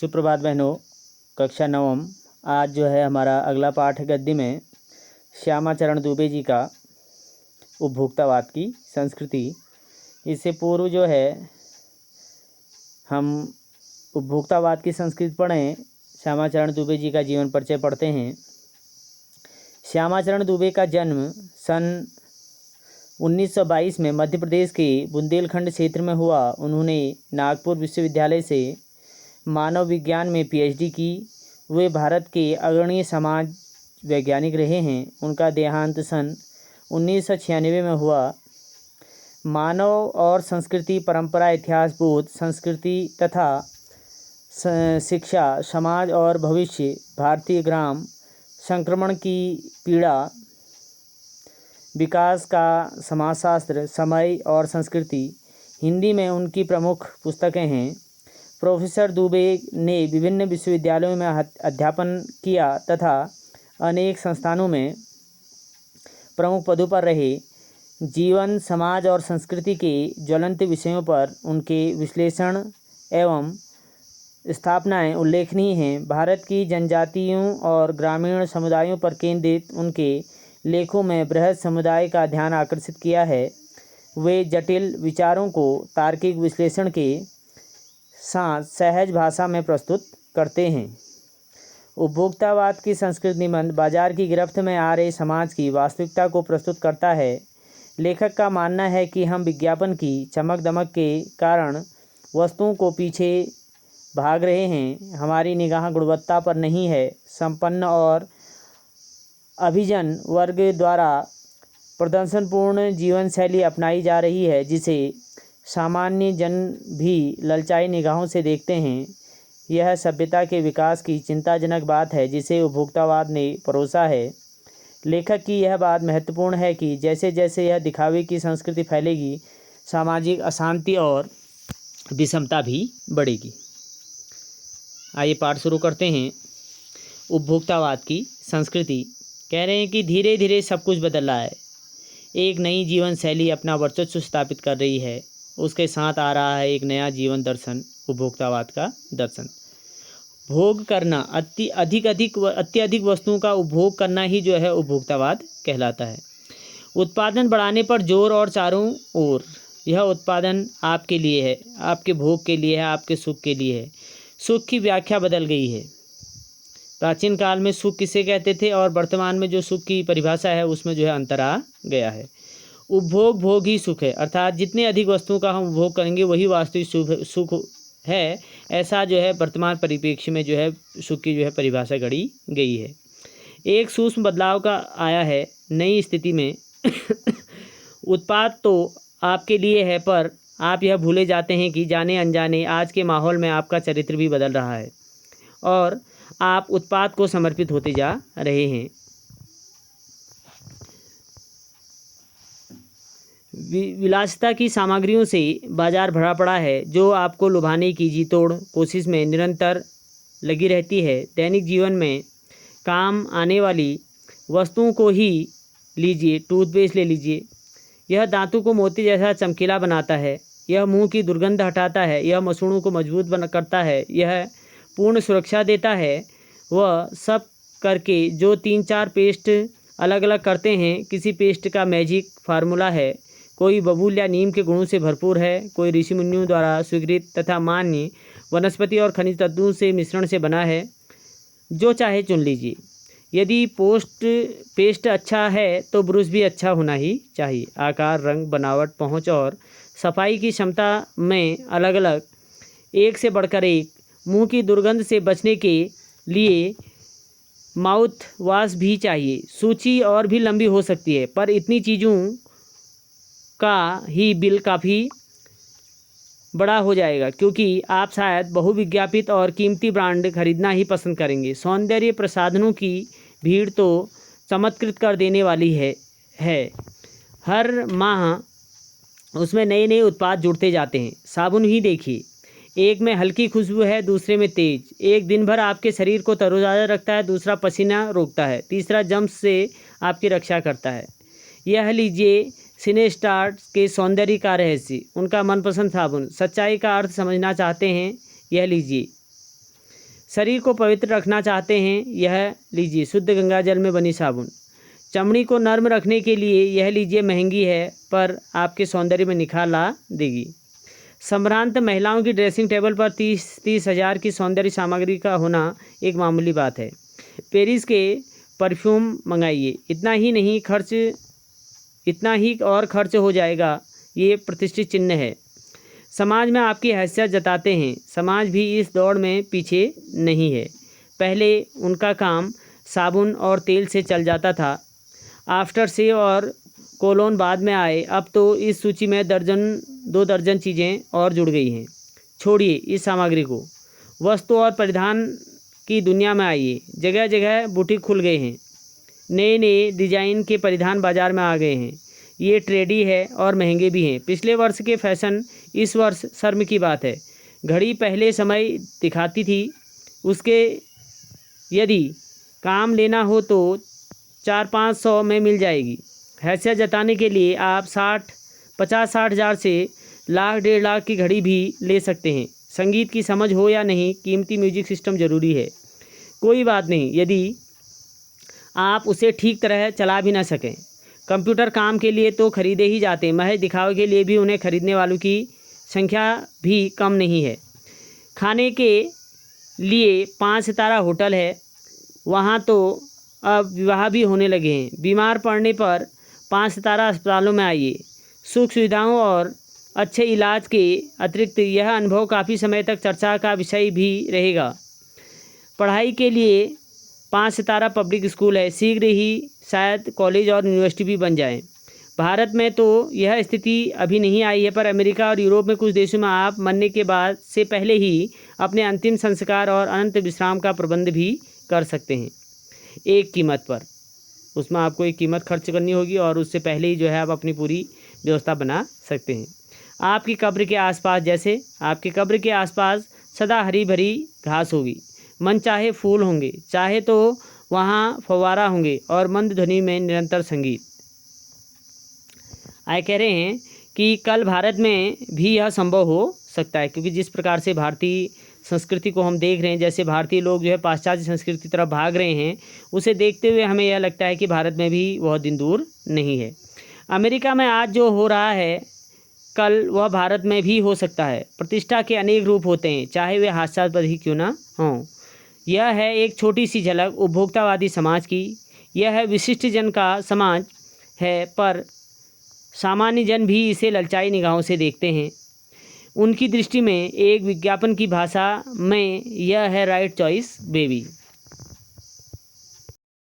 सुप्रभात बहनों, कक्षा नवम। आज जो है हमारा अगला पाठ है गद्य में श्यामाचरण दुबे जी का उपभोक्तावाद की संस्कृति। इससे पूर्व जो है हम उपभोक्तावाद की संस्कृति पढ़ें, श्यामाचरण दुबे जी का जीवन परिचय पढ़ते हैं। श्यामाचरण दुबे का जन्म सन 1922 में मध्य प्रदेश के बुंदेलखंड क्षेत्र में हुआ। उन्होंने नागपुर विश्वविद्यालय से मानव विज्ञान में पीएचडी की। वे भारत के अग्रणी समाज वैज्ञानिक रहे हैं। उनका देहांत सन 1996 में हुआ। मानव और संस्कृति, परंपरा, इतिहास, बोध, संस्कृति तथा शिक्षा, समाज और भविष्य, भारतीय ग्राम संक्रमण की पीड़ा, विकास का समाजशास्त्र, समय और संस्कृति, हिंदी में उनकी प्रमुख पुस्तकें हैं। प्रोफेसर दुबे ने विभिन्न विश्वविद्यालयों में अध्यापन किया तथा अनेक संस्थानों में प्रमुख पदों पर रहे। जीवन, समाज और संस्कृति के ज्वलंत विषयों पर उनके विश्लेषण एवं स्थापनाएं उल्लेखनीय हैं। भारत की जनजातियों और ग्रामीण समुदायों पर केंद्रित उनके लेखों में बृहद समुदाय का ध्यान आकर्षित किया है। वे जटिल विचारों को तार्किक विश्लेषण के साथ सहज भाषा में प्रस्तुत करते हैं। उपभोक्तावाद की संस्कृति निबंध बाजार की गिरफ्त में आ रहे समाज की वास्तविकता को प्रस्तुत करता है। लेखक का मानना है कि हम विज्ञापन की चमक दमक के कारण वस्तुओं को पीछे भाग रहे हैं। हमारी निगाह गुणवत्ता पर नहीं है। संपन्न और अभिजन वर्ग द्वारा प्रदर्शनपूर्ण जीवन शैली अपनाई जा रही है, जिसे सामान्य जन भी ललचाई निगाहों से देखते हैं। यह सभ्यता के विकास की चिंताजनक बात है, जिसे उपभोक्तावाद ने परोसा है। लेखक की यह बात महत्वपूर्ण है कि जैसे जैसे यह दिखावे की संस्कृति फैलेगी, सामाजिक अशांति और विषमता भी बढ़ेगी। आइए पाठ शुरू करते हैं। उपभोक्तावाद की संस्कृति। कह रहे हैं कि धीरे धीरे सब कुछ बदल रहा है। एक नई जीवन शैली अपना वर्चस्व स्थापित कर रही है। उसके साथ आ रहा है एक नया जीवन दर्शन, उपभोक्तावाद का दर्शन। भोग करना, अत्यधिक वस्तुओं का उपभोग करना ही जो है उपभोक्तावाद कहलाता है। उत्पादन बढ़ाने पर जोर और चारों ओर। यह उत्पादन आपके लिए है, आपके भोग के लिए है, आपके सुख के लिए है। सुख की व्याख्या बदल गई है। प्राचीन काल में सुख किसे कहते थे और वर्तमान में जो सुख की परिभाषा है उसमें जो है अंतर आ गया है। उपभोग भोग ही सुख है, अर्थात जितने अधिक वस्तुओं का हम उपभोग करेंगे वही वास्तविक सुख है। ऐसा जो है वर्तमान परिप्रेक्ष्य में जो है सुख की जो है परिभाषा गढ़ी गई है। एक सूक्ष्म बदलाव का आया है नई स्थिति में। उत्पाद तो आपके लिए है, पर आप यह भूले जाते हैं कि जाने अनजाने आज के माहौल में आपका चरित्र भी बदल रहा है और आप उत्पाद को समर्पित होते जा रहे हैं। विलासिता की सामग्रियों से बाजार भरा पड़ा है, जो आपको लुभाने की जी तोड़ कोशिश में निरंतर लगी रहती है। दैनिक जीवन में काम आने वाली वस्तुओं को ही लीजिए। टूथपेस्ट ले लीजिए। यह दांतों को मोती जैसा चमकीला बनाता है। यह मुंह की दुर्गंध हटाता है। यह मसूड़ों को मजबूत करता है। यह पूर्ण सुरक्षा देता है। वह सब करके जो 3-4 पेस्ट अलग अलग करते हैं, किसी पेस्ट का मैजिक फार्मूला है। कोई बबूल या नीम के गुणों से भरपूर है, कोई ऋषि मुनियों द्वारा स्वीकृत तथा मान्य वनस्पति और खनिज तत्वों से मिश्रण से बना है। जो चाहे चुन लीजिए। यदि पेस्ट अच्छा है तो ब्रश भी अच्छा होना ही चाहिए। आकार, रंग, बनावट, पहुँच और सफाई की क्षमता में अलग अलग, एक से बढ़कर एक। मुंह की दुर्गंध से बचने के लिए माउथ वॉश भी चाहिए। सूची और भी लंबी हो सकती है, पर इतनी चीज़ों का ही बिल काफ़ी बड़ा हो जाएगा, क्योंकि आप शायद बहुविज्ञापित और कीमती ब्रांड खरीदना ही पसंद करेंगे। सौंदर्य प्रसाधनों की भीड़ तो चमत्कृत कर देने वाली है। हर माह उसमें नए नए उत्पाद जुड़ते जाते हैं। साबुन ही देखिए, एक में हल्की खुशबू है, दूसरे में तेज। एक दिन भर आपके शरीर को तरोताज़ा रखता है, दूसरा पसीना रोकता है, तीसरा जम्स से आपकी रक्षा करता है। यह लीजिए सिनेस्टार के सौंदर्य का रहस्य, उनका मनपसंद साबुन। सच्चाई का अर्थ समझना चाहते हैं, यह लीजिए। शरीर को पवित्र रखना चाहते हैं, यह लीजिए शुद्ध गंगा जल में बनी साबुन। चमड़ी को नर्म रखने के लिए यह लीजिए, महंगी है पर आपके सौंदर्य में निखार ला देगी। संभ्रांत महिलाओं की ड्रेसिंग टेबल पर 30 हज़ार की सौंदर्य सामग्री का होना एक मामूली बात है। पेरिस के परफ्यूम मंगाइए, इतना ही और खर्च हो जाएगा, ये प्रतिष्ठित चिन्ह है। समाज में आपकी हैसियत जताते हैं। समाज भी इस दौड़ में पीछे नहीं है। पहले उनका काम साबुन और तेल से चल जाता था, आफ्टर शेव और कोलोन बाद में आए। अब तो इस सूची में 2 दर्जन चीज़ें और जुड़ गई हैं। छोड़िए इस सामग्री को, वस्तु और परिधान की दुनिया में आइए। जगह जगह बुटीक खुल गए हैं, नए नए डिजाइन के परिधान बाजार में आ गए हैं। ये ट्रेडी है और महंगे भी हैं। पिछले वर्ष के फैशन इस वर्ष शर्म की बात है। घड़ी पहले समय दिखाती थी, उसके यदि काम लेना हो तो 400-500 में मिल जाएगी। हैसियत जताने के लिए आप 50-60 हज़ार से लाख 1.5 लाख की घड़ी भी ले सकते हैं। संगीत की समझ हो या नहीं, कीमती म्यूजिक सिस्टम ज़रूरी है। कोई बात नहीं यदि आप उसे ठीक तरह चला भी ना सकें। कंप्यूटर काम के लिए तो खरीदे ही जाते हैं, महज दिखावे के लिए भी उन्हें खरीदने वालों की संख्या भी कम नहीं है। खाने के लिए 5 सितारा होटल है, वहाँ तो अब विवाह भी होने लगे हैं। बीमार पड़ने पर 5 सितारा अस्पतालों में आइए। सुख सुविधाओं और अच्छे इलाज के अतिरिक्त यह अनुभव काफ़ी समय तक चर्चा का विषय भी रहेगा। पढ़ाई के लिए 5 सितारा पब्लिक स्कूल है, शीघ्र ही शायद कॉलेज और यूनिवर्सिटी भी बन जाएं। भारत में तो यह स्थिति अभी नहीं आई है, पर अमेरिका और यूरोप में कुछ देशों में आप मरने के बाद से पहले ही अपने अंतिम संस्कार और अनंत विश्राम का प्रबंध भी कर सकते हैं, एक कीमत पर। उसमें आपको एक कीमत खर्च करनी होगी और उससे पहले ही जो है आप अपनी पूरी व्यवस्था बना सकते हैं। आपकी कब्र के आसपास, जैसे आपकी कब्र के आसपास सदा हरी भरी घास होगी, मन चाहे फूल होंगे, चाहे तो वहाँ फव्वारा होंगे और मंद ध्वनि में निरंतर संगीत। आए कह रहे हैं कि कल भारत में भी यह संभव हो सकता है, क्योंकि जिस प्रकार से भारतीय संस्कृति को हम देख रहे हैं, जैसे भारतीय लोग जो है पाश्चात्य संस्कृति की तरफ भाग रहे हैं, उसे देखते हुए हमें यह लगता है कि भारत में भी बहुत दिन दूर नहीं है। अमेरिका में आज जो हो रहा है कल वह भारत में भी हो सकता है। प्रतिष्ठा के अनेक रूप होते हैं, चाहे वे हास्यास्पद ही क्यों ना हों। यह है एक छोटी सी झलक उपभोक्तावादी समाज की। यह है विशिष्ट जन का समाज है, पर सामान्य जन भी इसे ललचाई निगाहों से देखते हैं। उनकी दृष्टि में एक विज्ञापन की भाषा में यह है राइट चॉइस बेबी।